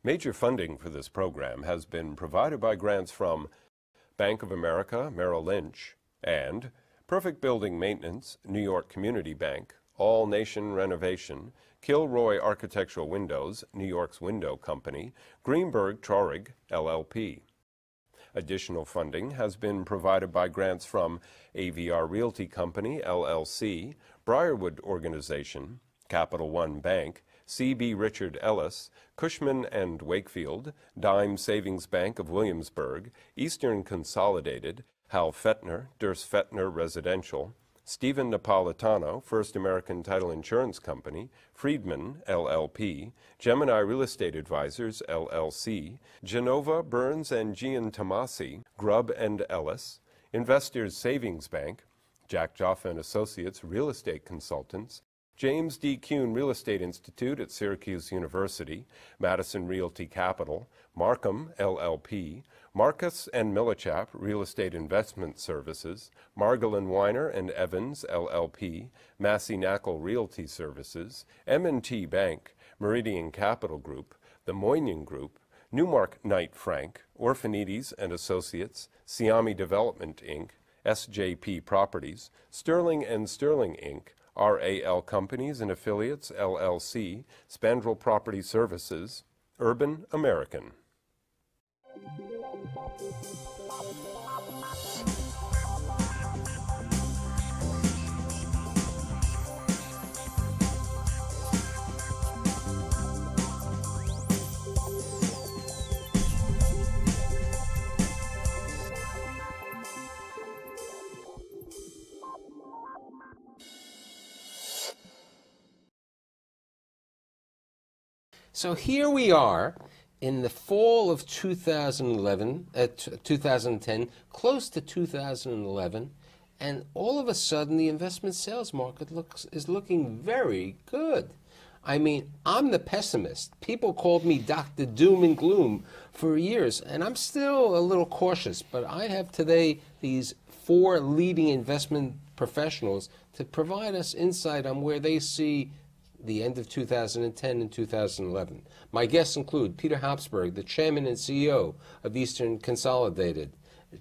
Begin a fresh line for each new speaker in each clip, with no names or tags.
Major funding for this program has been provided by grants from Bank of America, Merrill Lynch, and Perfect Building Maintenance, New York Community Bank, All Nation Renovation, Kilroy Architectural Windows, New York's Window Company, Greenberg Traurig, LLP. Additional funding has been provided by grants from AVR Realty Company, LLC, Briarwood Organization, Capital One Bank, C.B. Richard Ellis, Cushman & Wakefield, Dime Savings Bank of Williamsburg, Eastern Consolidated, Hal Fettner, Durst Fettner Residential, Stephen Napolitano, First American Title Insurance Company, Friedman, LLP, Gemini Real Estate Advisors, LLC, Genova, Burns and Gian Tomasi, Grubb and Ellis, Investors Savings Bank, Jack Joffa and Associates Real Estate Consultants, James D. Kuhn Real Estate Institute at Syracuse University, Madison Realty Capital, Markham, LLP, Marcus and Millichap Real Estate Investment Services, Margolin Weiner and Evans, LLP, Massey Knackle Realty Services, M&T Bank, Meridian Capital Group, The Moynihan Group, Newmark Knight Frank, Orphanides and Associates, Siami Development, Inc., SJP Properties, Sterling and Sterling, Inc., RAL Companies and Affiliates, LLC, Spandrel Property Services, Urban American.
So here we are in the fall of 2010, close to 2011, and all of a sudden the investment sales market is looking very good. I mean, I'm the pessimist. People called me Dr. Doom and Gloom for years, and I'm still a little cautious, but I have today these 4 leading investment professionals to provide us insight on where they see the end of 2010 and 2011. My guests include Peter Habsburg, the chairman and CEO of Eastern Consolidated,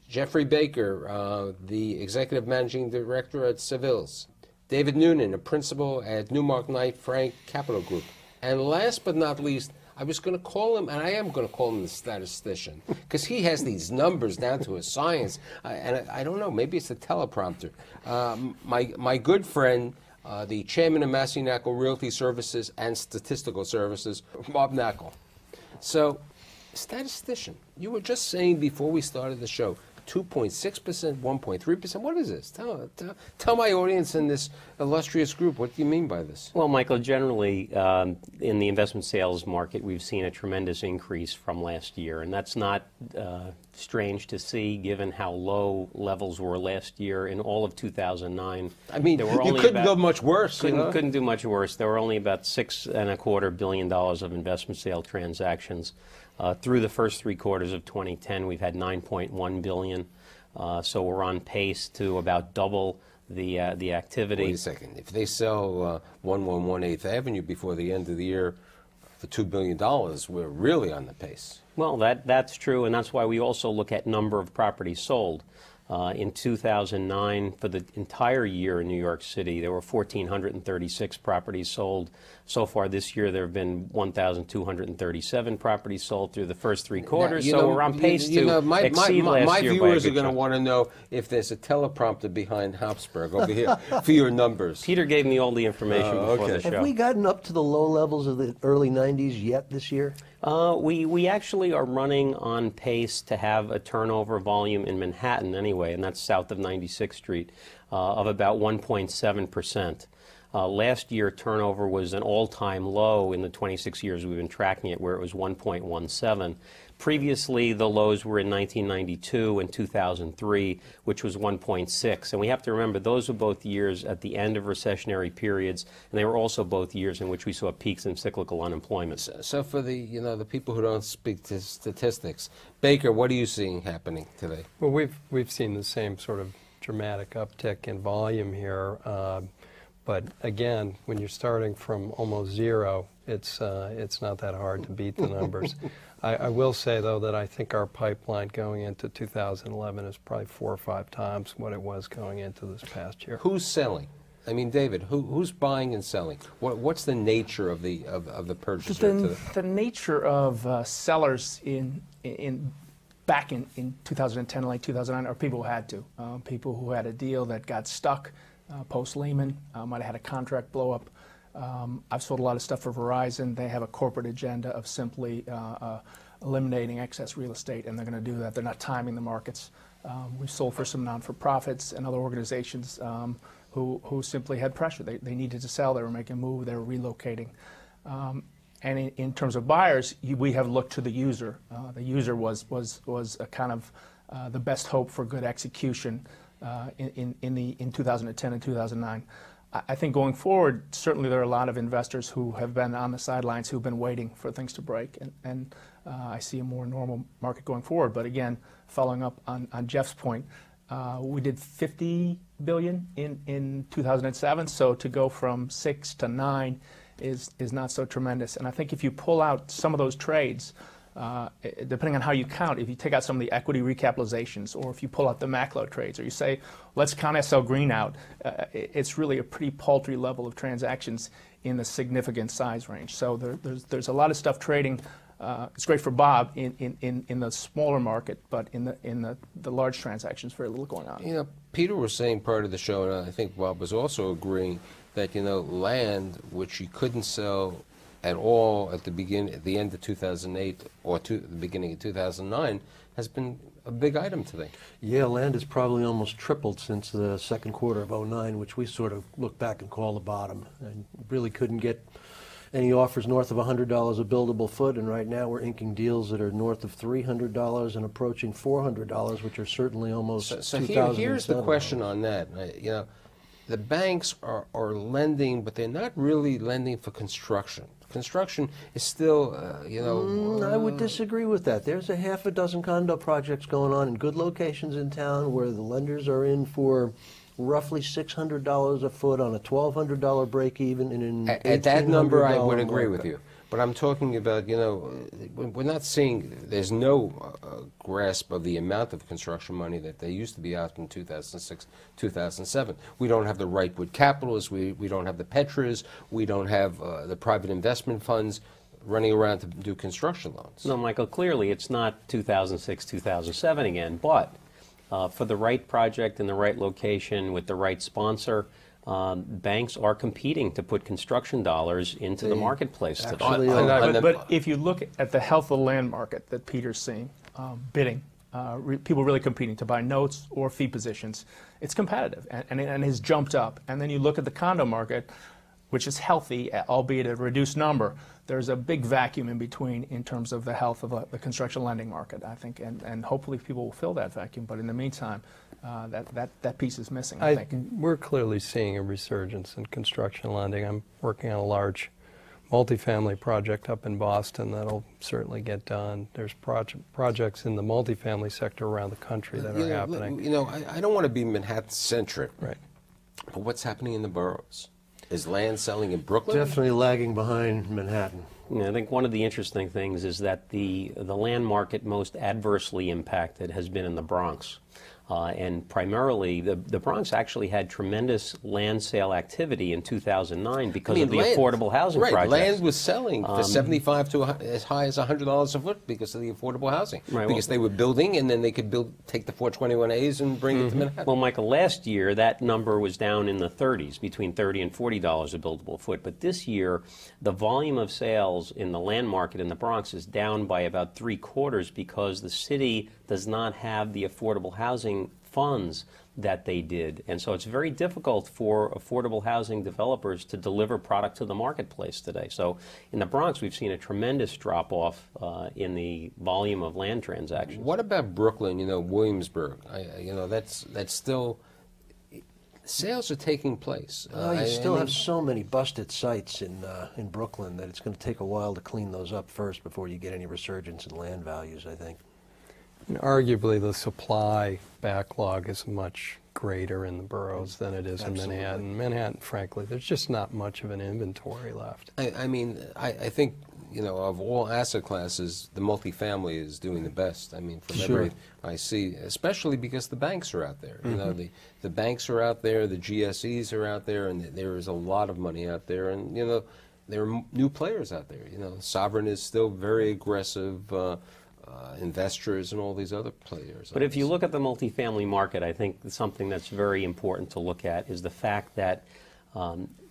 Jeffrey Baker, the executive managing director at Savills, David Noonan, a principal at Newmark Knight Frank Capital Group, and last but not least, I was going to call him, and I am going to call him the statistician, because he has these numbers down to a science, and I don't know, maybe it's a teleprompter. My good friend, the chairman of Massey Knackle Realty Services and Statistical Services, Bob Knackle. So, statistician, you were just saying before we started the show, 2.6%, 1.3%. What is this? Tell my audience in this illustrious group, what do you mean by this?
Well, Michael, generally in the investment sales market, we've seen a tremendous increase from last year, and that's not strange to see given how low levels were last year in all of 2009.
I mean, you couldn't go much worse.
Couldn't do much worse. There were only about $6.25 billion of investment sale transactions. Through the first 3 quarters of 2010, we've had $9.1 billion. So we're on pace to about double the activity.
Wait a second. If they sell 1118th Avenue before the end of the year for $2 billion, we're really on the pace.
Well, that's true, and that's why we also look at number of properties sold. In 2009, for the entire year in New York City, there were 1,436 properties sold. So far this year, there have been 1,237 properties sold through the first 3 quarters. So we're on pace to exceed last year.
My viewers are going to want to know if there's a teleprompter behind Habsburg over here for your numbers.
Peter gave me all the information before the show.
Have we gotten up to the low levels of the early 90s yet this year?
We actually are running on pace to have a turnover volume in Manhattan anyway, and that's south of 96th Street, of about 1.7%. Last year, turnover was an all-time low in the 26 years we've been tracking it, where it was 1.17. Previously, the lows were in 1992 and 2003, which was 1.6. And we have to remember, those were both years at the end of recessionary periods, and they were also both years in which we saw peaks in cyclical unemployment.
So for the, the people who don't speak to statistics, Baker, what are you seeing happening today?
Well, we've seen the same sort of dramatic uptick in volume here. But again, when you're starting from almost zero, it's not that hard to beat the numbers. I will say, though, that I think our pipeline going into 2011 is probably 4 or 5 times what it was going into this past year.
Who's selling? I mean, David, who's buying and selling? What's the nature of the purchaser?
The nature of sellers back in 2010, late 2009, are people who had to. People who had a deal that got stuck post-Lehman, might have had a contract blow up. I've sold a lot of stuff for Verizon. They have a corporate agenda of simply eliminating excess real estate, and they're going to do that. They're not timing the markets. We've sold for some non-for-profits and other organizations who simply had pressure. They needed to sell. They were making a move. They were relocating. And in terms of buyers, we have looked to the user. The user was a kind of the best hope for good execution in 2010 and 2009. I think going forward, certainly there are a lot of investors who have been on the sidelines, who've been waiting for things to break, and I see a more normal market going forward. But again, following up on Jeff's point, we did $50 billion in 2007, so to go from 6 to 9 is not so tremendous. And I think if you pull out some of those trades, depending on how you count, if you take out some of the equity recapitalizations, or if you pull out the macro trades, or you say, let's count SL Green out, it's really a pretty paltry level of transactions in the significant size range. So there's a lot of stuff trading. It's great for Bob in the smaller market, but in the large transactions, very little going on.
You know, Peter was saying prior to the show, and I think Bob was also agreeing, that land which you couldn't sell at all at the end of 2008 or the beginning of 2009 has been a big item today.
Yeah, land has probably almost tripled since the second quarter of 2009, which we sort of look back and call the bottom, and really couldn't get any offers north of $100 a buildable foot, and right now we're inking deals that are north of $300 and approaching $400, which are certainly almost
so here's the question on that. The banks are lending, but they're not really lending for construction. Construction is still,
I would disagree with that. There's a half a dozen condo projects going on in good locations in town where the lenders are in for roughly $600 a foot on a $1,200 break even, and
at that number I would agree with you. But I'm talking about, we're not seeing, there's no grasp of the amount of construction money that they used to be out in 2006, 2007. We don't have the Wrightwood Capitals, we don't have the Petras, we don't have the private investment funds running around to do construction loans.
No, Michael, clearly it's not 2006, 2007 again, but for the right project in the right location with the right sponsor, banks are competing to put construction dollars into the marketplace today.
But if you look at the health of the land market that Peter's seeing, bidding, people really competing to buy notes or fee positions, it's competitive and has jumped up. And then you look at the condo market, which is healthy, albeit a reduced number. There's a big vacuum in between in terms of the health of the construction lending market, I think, and hopefully people will fill that vacuum. But in the meantime, that piece is missing, I think.
We're clearly seeing a resurgence in construction lending. I'm working on a large multifamily project up in Boston that'll certainly get done. There's projects in the multifamily sector around the country that are happening.
I don't want to be Manhattan-centric,
right?
But what's happening in the boroughs? Is land selling in Brooklyn?
Definitely lagging behind Manhattan.
I think one of the interesting things is that the land market most adversely impacted has been in the Bronx. And primarily, the Bronx actually had tremendous land sale activity in 2009 because of the affordable housing projects.
Land was selling for $75 to as high as $100 a foot because of the affordable housing. Right, because they were building, and then they could take the 421As and bring it to Manhattan.
Well, Michael, last year that number was down in the 30s, between $30 and $40 a buildable foot. But this year, the volume of sales in the land market in the Bronx is down by about 3/4 because the city does not have the affordable housing funds that they did. And so it's very difficult for affordable housing developers to deliver product to the marketplace today. So in the Bronx, we've seen a tremendous drop-off in the volume of land transactions.
What about Brooklyn, Williamsburg? That's still, sales are taking place.
You still have so many busted sites in Brooklyn that it's going to take a while to clean those up first before you get any resurgence in land values, I think.
And arguably, the supply backlog is much greater in the boroughs than it is in Manhattan. Manhattan, frankly, there's just not much of an inventory left.
I mean, I think, you know, of all asset classes, the multifamily is doing the best. I mean, from every I see, especially because the banks are out there. You know, the banks are out there, the GSEs are out there, and there is a lot of money out there. And, you know, there are new players out there. You know, Sovereign is still very aggressive. Investors and all these other players.
But if you look at the multifamily market, I think something that's very important to look at is the fact that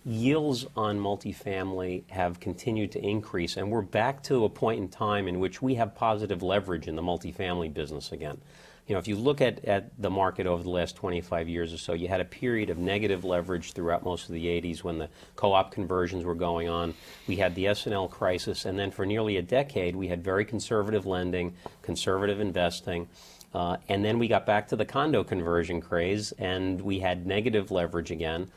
yields on multifamily have continued to increase, and we're back to a point in time in which we have positive leverage in the multifamily business again. You know, if you look at the market over the last 25 years or so, you had a period of negative leverage throughout most of the 80s when the co-op conversions were going on. We had the S&L crisis, and then for nearly a decade, we had very conservative lending, conservative investing, and then we got back to the condo conversion craze, and we had negative leverage again,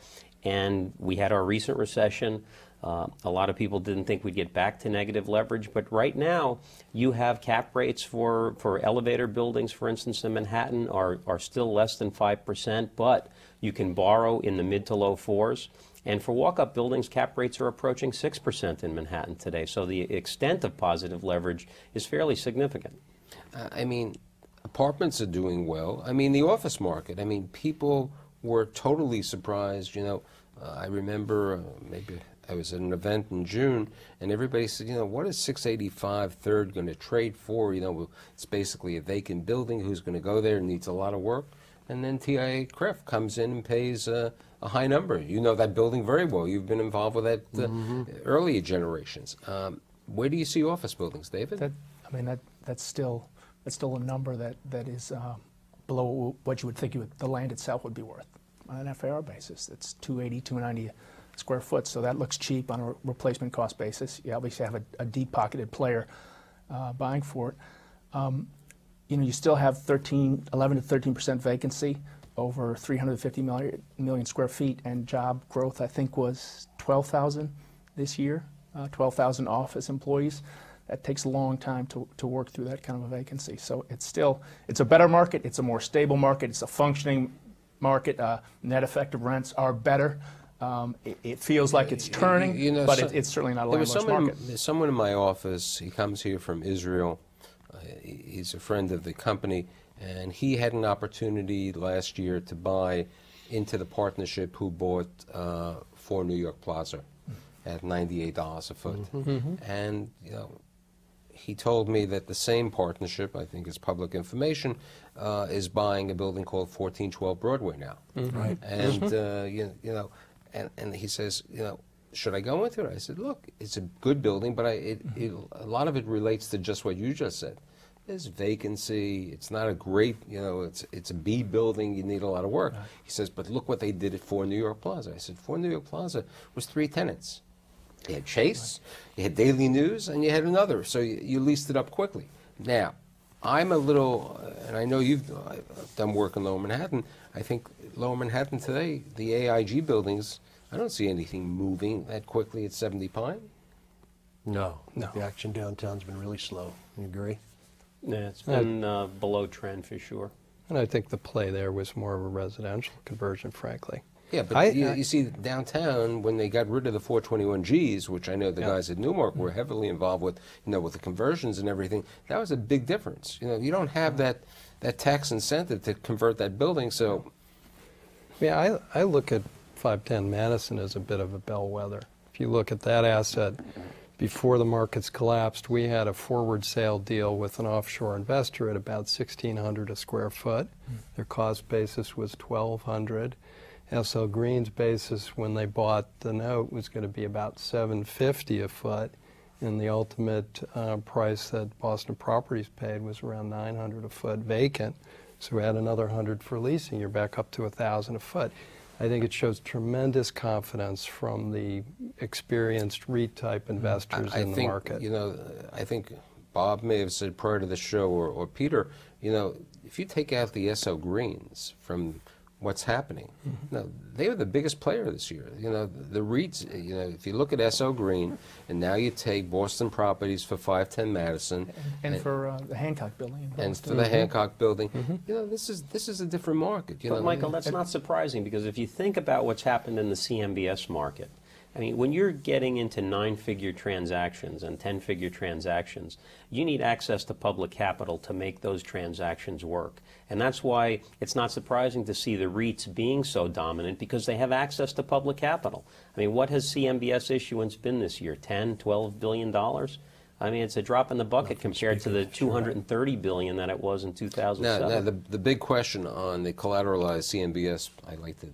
and we had our recent recession. A lot of people didn't think we'd get back to negative leverage, but right now you have cap rates for elevator buildings, for instance, in Manhattan are still less than 5%, but you can borrow in the mid to low 4s. And for walk-up buildings, cap rates are approaching 6% in Manhattan today. So the extent of positive leverage is fairly significant.
I mean, apartments are doing well. I mean, the office market, I mean, people were totally surprised. You know, I remember maybe I was at an event in June, and everybody said, you know, what is 685 Third going to trade for? You know, it's basically a vacant building. Who's going to go there? It needs a lot of work. And then TIAA-CREF comes in and pays a high number. You know that building very well. You've been involved with that earlier generations. Where do you see office buildings, David?
That's still a number that is below what you would think the land itself would be worth on an FAR basis. It's 280, 290 square foot, so that looks cheap on a replacement cost basis. You obviously have a deep-pocketed player buying for it. You know, you still have 11 to 13% vacancy, over 350 million square feet, and job growth, I think, was 12,000 this year, 12,000 office employees. That takes a long time to work through that kind of a vacancy. So it's a better market, it's a more stable market, it's a functioning market. Net effective rents are better. It feels like it's turning, you know, but it's certainly not a landlord's market.
There's someone in my office, he comes here from Israel. He's a friend of the company, and he had an opportunity last year to buy into the partnership who bought 4 New York Plaza at $98 a foot. And, you know, he told me that the same partnership, I think is public information, is buying a building called 1412 Broadway now.
Right.
And, you know, and he says, you know, should I go into it? I said, look, it's a good building, but a lot of it relates to just what you just said. There's vacancy. It's not a great, you know, it's a B building. You need a lot of work. Right. He says, but look what they did at 4 New York Plaza. I said, 4 New York Plaza was 3 tenants. You had Chase, you had Daily News, and you had another. So you leased it up quickly. Now, I'm a little, and I know you've done work in Lower Manhattan. I think Lower Manhattan today, the AIG buildings, I don't see anything moving that quickly at 70 Pine.
No. The action downtown's been really slow. You agree?
Yeah, it's been below trend for sure.
And I think the play there was more of a residential conversion, frankly.
Yeah, but you see, downtown, when they got rid of the 421Gs, which I know the guys at Newmark were heavily involved with, you know, with the conversions and everything, that was a big difference. You know, you don't have that tax incentive to convert that building, so.
Yeah, I look at 510 Madison as a bit of a bellwether. If you look at that asset, before the markets collapsed, we had a forward sale deal with an offshore investor at about $1,600 a square foot. Their cost basis was $1,200. SL Green's basis when they bought the note was going to be about $750 a foot, and the ultimate price that Boston Properties paid was around $900 a foot vacant. So add another 100 for leasing, you're back up to $1,000 a foot. I think it shows tremendous confidence from the experienced REIT-type investors in the market.
You know, I think Bob may have said prior to the show, or Peter, you know, if you take out the SL Greens from what's happening. No, they were the biggest player this year. You know, the REITs, you know, if you look at S.L. Green, and now you take Boston Properties for 510 Madison.
And for the Hancock Building. in
And
Boston.
for the Hancock Building. You know, this is a different market. You
But
know,
Michael, that's not surprising, because if you think about what's happened in the CMBS market, I mean, when you're getting into 9-figure transactions and 10-figure transactions, you need access to public capital to make those transactions work. And that's why it's not surprising to see the REITs being so dominant, because they have access to public capital. I mean, what has CMBS issuance been this year? $10, $12 billion? I mean, it's a drop in the bucket compared to the $230 billion that it was in 2007.
now the big question on the collateralized CMBS, I like to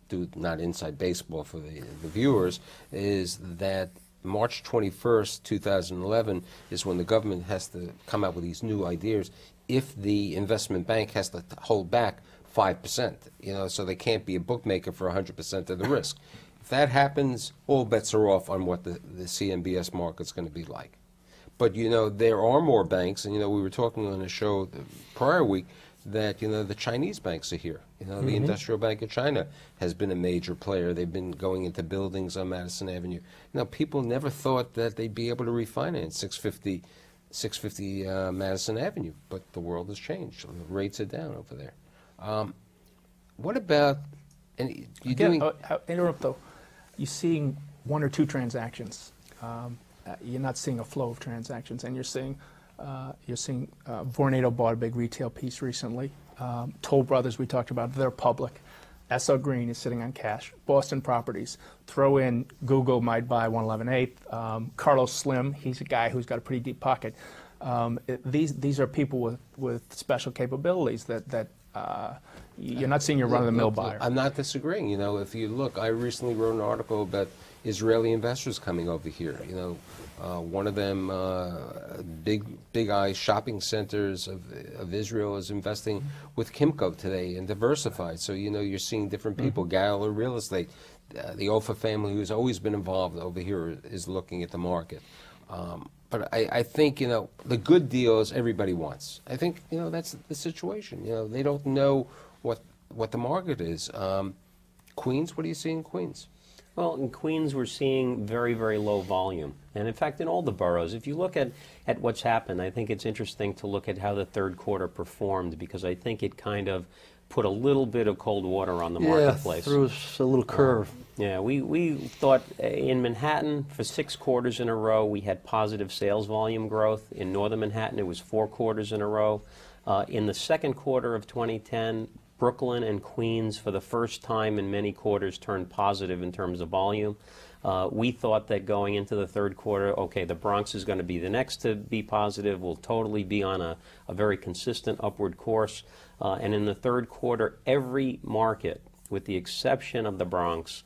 do not inside baseball for the viewers, is that March 21st, 2011 is when the government has to come out with these new ideas if the investment bank has to hold back 5%, you know, so they can't be a bookmaker for 100% of the risk. If that happens, all bets are off on what the CMBS market's going to be like. But, you know, there are more banks, and, you know, we were talking on a show the prior week that, you know, the Chinese banks are here. You know, the Industrial Bank of China has been a major player. They've been going into buildings on Madison Avenue. You know, people never thought that they'd be able to refinance 650 Madison Avenue, but the world has changed. The rates are down over there. What about, and you
Again,
doing...
I'll interrupt though. You're seeing 1 or 2 transactions. You're not seeing a flow of transactions, and you're seeing Vornado bought a big retail piece recently. Toll Brothers, we talked about, they're public. S.L. Green is sitting on cash. Boston Properties, throw in Google might buy 111 8th. Carlos Slim, he's a guy who's got a pretty deep pocket. These are people with special capabilities that you're not seeing your run-of-the-mill buyer.
I'm not disagreeing. You know, if you look, I recently wrote an article about Israeli investors coming over here. You know, one of them, big eye shopping centers of Israel, is investing with Kimco today and diversified. So, you know, you're seeing different people. Gallagher Real Estate, the Ofa family, who's always been involved over here, is looking at the market. But I think, you know, the good deals everybody wants. I think, you know, that's the situation. You know, they don't know what the market is. Queens, what do you see in Queens?
Well, in Queens, we're seeing very, very low volume. And in fact, in all the boroughs, if you look at what's happened, I think it's interesting to look at how the third quarter performed, because I think it kind of put a little bit of cold water on the marketplace.
Yeah, threw us a little curve.
Yeah, we thought in Manhattan for 6 quarters in a row we had positive sales volume growth. In northern Manhattan it was 4 quarters in a row. In the second quarter of 2010, Brooklyn and Queens for the first time in many quarters turned positive in terms of volume. We thought that going into the third quarter, okay, the Bronx is going to be the next to be positive. We'll totally be on a very consistent upward course. And in the third quarter, every market, with the exception of the Bronx,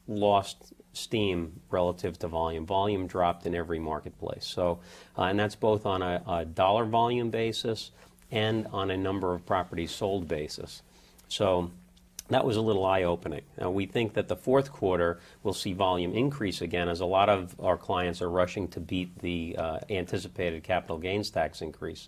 lost steam relative to volume. Volume dropped in every marketplace. So, and that's both on a dollar volume basis and on a number of properties sold basis. So that was a little eye-opening. Now, we think that the fourth quarter will see volume increase again, as a lot of our clients are rushing to beat the anticipated capital gains tax increase.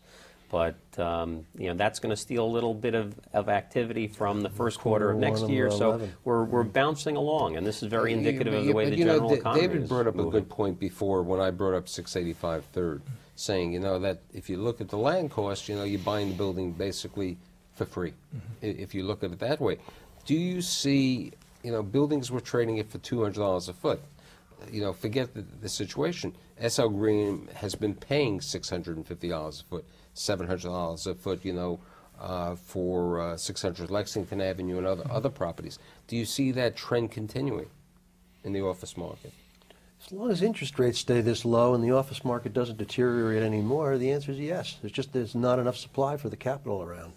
But you know, that's going to steal a little bit of activity from the first quarter of next year. So we're bouncing along, and this is very indicative of the way the general economy is
David brought up
moving.
a good point before when I brought up 685 Third, saying, you know, that if you look at the land cost, you know, you're buying the building basically for free, if you look at it that way. Do you see, you know, buildings were trading it for $200 a foot? You know, forget the situation. S.L. Green has been paying $650 a foot, $700 a foot, you know, for 600 Lexington Avenue and other properties. Do you see that trend continuing in the office market?
As long as interest rates stay this low and the office market doesn't deteriorate anymore, the answer is yes. There's not enough supply for the capital around.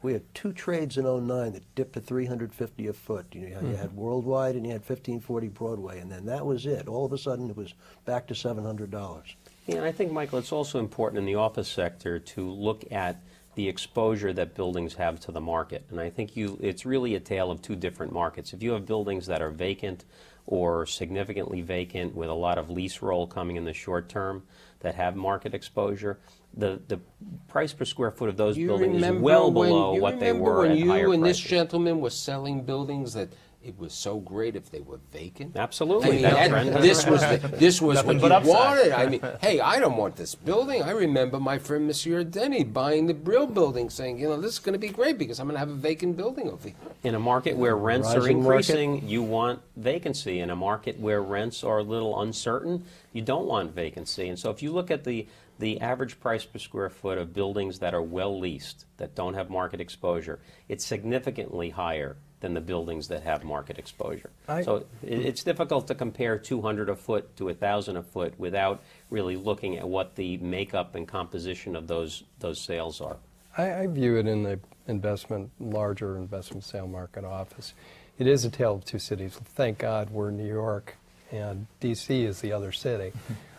We had 2 trades in '09 that dipped to $350 a foot. You know, you had Worldwide and you had 1540 Broadway, and then that was it. All of a sudden, it was back to $700.
Yeah, and I think, Michael, it's also important in the office sector to look at the exposure that buildings have to the market. And I think it's really a tale of 2 different markets. If you have buildings that are vacant or significantly vacant with a lot of lease roll coming in the short term that have market exposure, the price per square foot of those buildings is well below what they were at higher prices.
You remember when this gentleman was selling buildings that it was so great if they were vacant?
Absolutely.
This was what you
but upside.
wanted. I mean, hey, I don't want this building. I remember my friend Monsieur Denny buying the Brill building, saying, you know, this is going to be great because I'm going to have a vacant building over here.
In a market where rents are
rising
increasing, you want vacancy. In a market where rents are a little uncertain, you don't want vacancy. And so if you look at the average price per square foot of buildings that are well leased, that don't have market exposure, it's significantly higher than the buildings that have market exposure. So it's difficult to compare 200 a foot to 1,000 a foot without really looking at what the makeup and composition of those sales are.
I view it in the larger investment sale market office. It is a tale of two cities. Thank God we're New York and D.C. is the other city.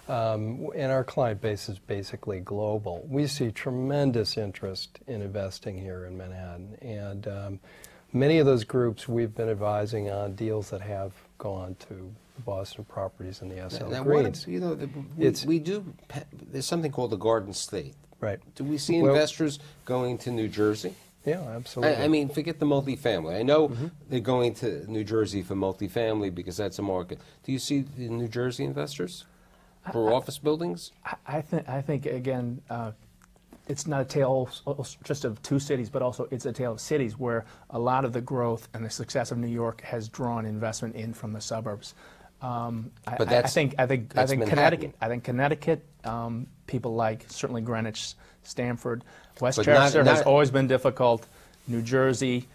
And our client base is basically global. We see tremendous interest in investing here in Manhattan. And many of those groups we've been advising on deals that have gone to Boston Properties and the SL Greens.
You know, there's something called the Garden State.
Right.
Do we see investors going to New Jersey?
Yeah, absolutely.
I mean, forget the multifamily. I know they're going to New Jersey for multifamily because that's a market. Do you see the New Jersey investors for office buildings?
I think again, it's not a tale just of two cities, but also it's a tale of cities where a lot of the growth and the success of New York has drawn investment in from the suburbs. I think Connecticut. I think Connecticut. People like certainly Greenwich, Stamford, Westchester has always been difficult. New Jersey,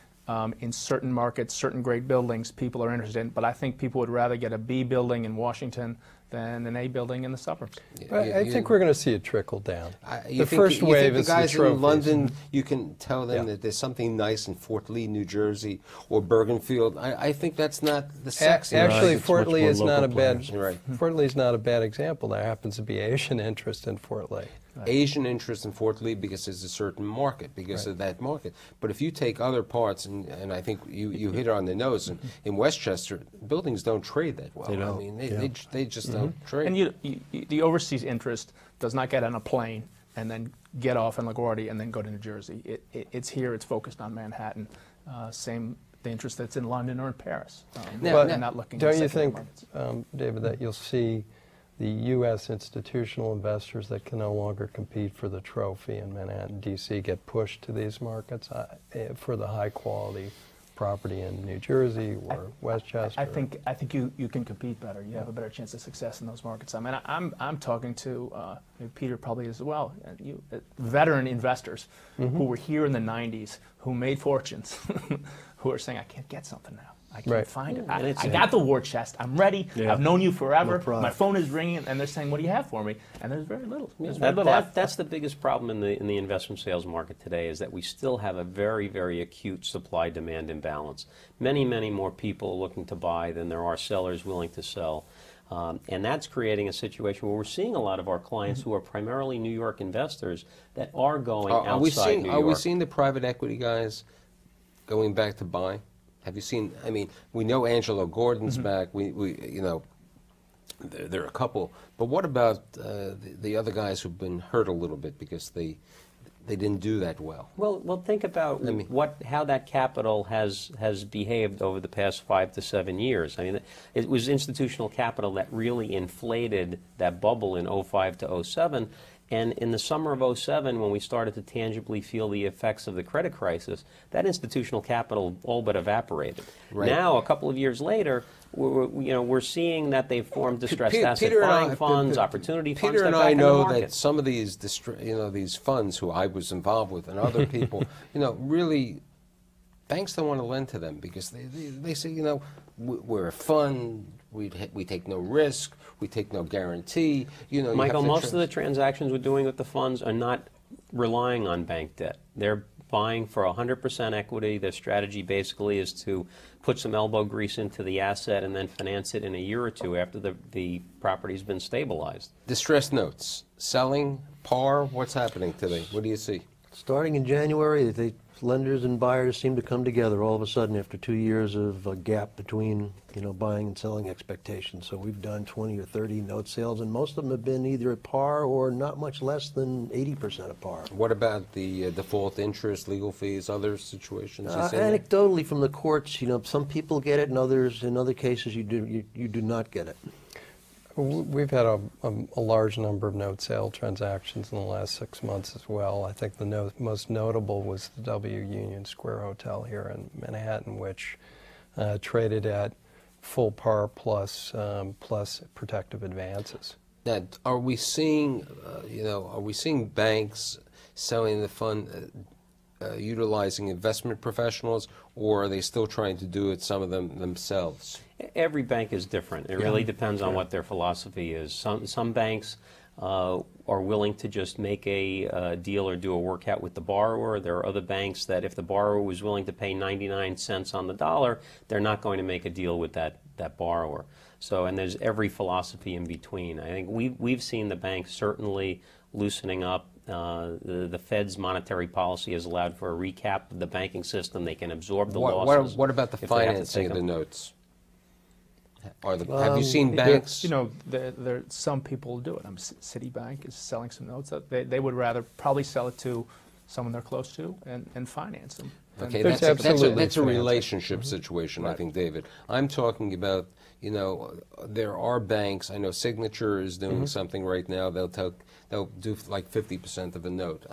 in certain markets, certain great buildings, people are interested in. But I think people would rather get a B building in Washington than an A building in the suburbs.
I think we're going to see it trickle down.
The first wave is the guys in London. You can tell them that there's something nice in Fort Lee, New Jersey, or Bergenfield. I think that's not the sexy.
Actually, Fort Lee is not a bad. Fort Lee is not a bad example. There happens to be Asian interest in Fort Lee.
Asian interest in Fort Lee because there's a certain market, because of that market. But if you take other parts, and I think you hit it on the nose, in Westchester, buildings don't trade that well. I mean, they just don't trade.
And the overseas interest does not get on a plane and then get off in LaGuardia and then go to New Jersey. It's here, it's focused on Manhattan. Same the interest that's in London or in Paris. They're not looking at secondary markets.
Don't you think, David, that you'll see the U.S. institutional investors that can no longer compete for the trophy in Manhattan, D.C. get pushed to these markets for the high-quality property in New Jersey or Westchester?
I think you can compete better. You have a better chance of success in those markets. I mean, I'm talking to Peter probably as well. Veteran investors who were here in the '90s, who made fortunes, who are saying, I can't get something now. I can't find it. I got the war chest. I'm ready. I've known you forever. My phone is ringing, and they're saying, "What do you have for me?" And there's very little.
That's the biggest problem in the investment sales market today, is that we still have a very, very acute supply-demand imbalance. Many, many more people looking to buy than there are sellers willing to sell. And that's creating a situation where we're seeing a lot of our clients who are primarily New York investors that are going outside New York.
Are we seeing the private equity guys going back to buy? Have you seen? I mean, we know Angelo Gordon's back. We you know, there are a couple. But what about the other guys who've been hurt a little bit because they didn't do that well?
Well, think about how that capital has behaved over the past 5 to 7 years. I mean, it was institutional capital that really inflated that bubble in 05 to 07. And in the summer of 07, when we started to tangibly feel the effects of the credit crisis, that institutional capital all but evaporated. Now, a couple of years later, we're seeing that they've formed distressed asset buying funds, opportunity funds.
Peter and I know that some of these, these funds, who I was involved with, and other people, really, banks don't want to lend to them because they say, we're a fund. We take no risk. We take no guarantee.
Michael, most of the transactions we're doing with the funds are not relying on bank debt. They're buying for 100% equity. Their strategy basically is to put some elbow grease into the asset and then finance it in a year or two after the property's been stabilized.
Distressed notes, selling, par, what's happening today? What do you see?
Starting in January, they lenders and buyers seem to come together all of a sudden after 2 years of a gap between, buying and selling expectations. So we've done 20 or 30 note sales, and most of them have been either at par or not much less than 80% of par.
What about the default interest, legal fees, other situations? You see that?
Anecdotally from the courts, some people get it, and others, in other cases, you do not get it.
We've had a large number of note sale transactions in the last 6 months as well. I think the most notable was the W Union Square Hotel here in Manhattan, which traded at full par plus protective advances.
Now, are we seeing, banks selling the fund, utilizing investment professionals, or are they still trying to do it, some of them themselves?
Every bank is different. It really depends on what their philosophy is. Some banks are willing to just make a deal or do a workout with the borrower. There are other banks that if the borrower was willing to pay 99 cents on the dollar, they're not going to make a deal with that borrower. So, and there's every philosophy in between. I think we've seen the banks certainly loosening up. The Fed's monetary policy has allowed for a recap of the banking system. They can absorb the losses.
What about the financing of the notes? Have you seen banks?
Some people do it. Citibank is selling some notes. They would rather probably sell it to someone they're close to and finance them.
Okay, that's a relationship situation, I think, David. I'm talking about, there are banks. I know Signature is doing something right now. They'll do like 50% of a note.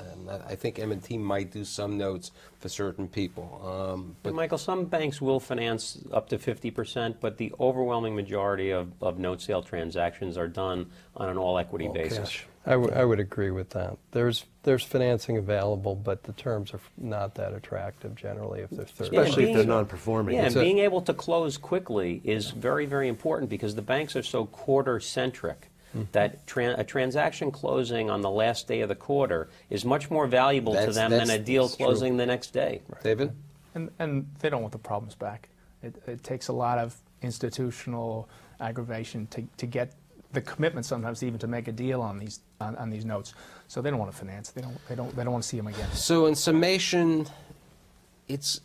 I think M&T might do some notes for certain people.
But Michael, some banks will finance up to 50%, but the overwhelming majority of note sale transactions are done on an all-equity basis.
Cash. I would agree with that. There's financing available, but the terms are not that attractive generally if they're 30.
Especially if they're non-performing.
Yeah, and being able to close quickly is very, very important because the banks are so quarter-centric that a transaction closing on the last day of the quarter is much more valuable to them than a deal closing the next day.
Right. David?
And they don't want the problems back. It takes a lot of institutional aggravation to get the commitment sometimes even to make a deal on these notes. So they don't want to finance. They don't want to see them again.
So in summation, it's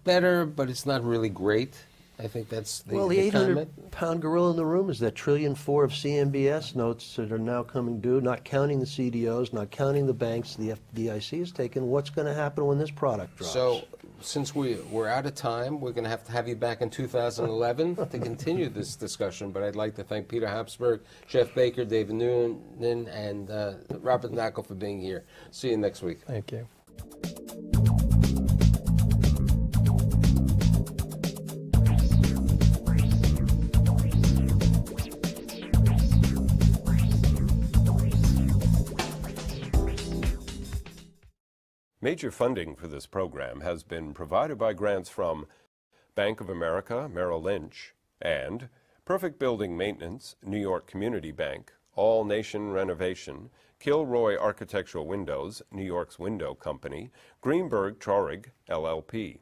better, but it's not really great. I think that's the
Well, the 800-pound gorilla in the room is that $1.4 trillion of CMBS notes that are now coming due, not counting the CDOs, not counting the banks the FDIC has taken. What's going to happen when this product drops?
So since we're out of time, we're going to have you back in 2011 to continue this discussion. But I'd like to thank Peter Habsburg, Jeff Baker, David Noonan, and Robert Knackel for being here. See you next week.
Thank you.
Major funding for this program has been provided by grants from Bank of America, Merrill Lynch, and Perfect Building Maintenance, New York Community Bank, All Nation Renovation, Kilroy Architectural Windows, New York's Window Company, Greenberg Traurig, LLP.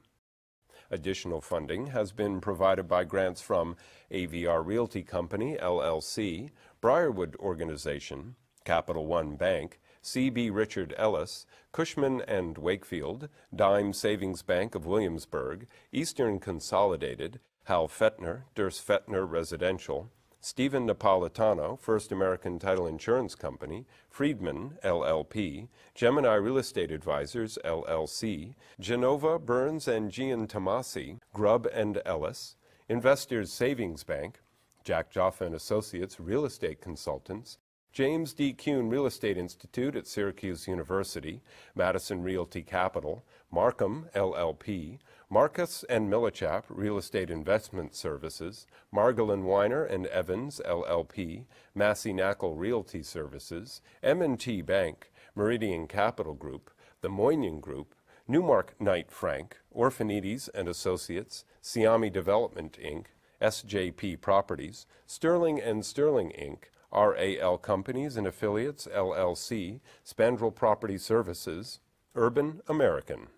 Additional funding has been provided by grants from AVR Realty Company, LLC, Briarwood Organization, Capital One Bank, C.B. Richard Ellis, Cushman & Wakefield, Dime Savings Bank of Williamsburg, Eastern Consolidated, Hal Fettner, Durst Fettner Residential, Stephen Napolitano, First American Title Insurance Company, Friedman, LLP, Gemini Real Estate Advisors, LLC, Genova, Burns and Gian Tomasi, Grubb & Ellis, Investors Savings Bank, Jack Joffa & Associates Real Estate Consultants, James D. Kuhn Real Estate Institute at Syracuse University, Madison Realty Capital, Markham, LLP, Marcus and Millichap Real Estate Investment Services, Margolin Weiner and Evans, LLP, Massey Knackle Realty Services, M&T Bank, Meridian Capital Group, The Moynihan Group, Newmark Knight Frank, Orphanides and Associates, Siami Development, Inc., SJP Properties, Sterling and Sterling, Inc., RAL Companies and Affiliates, LLC, Spandrel Property Services, Urban American.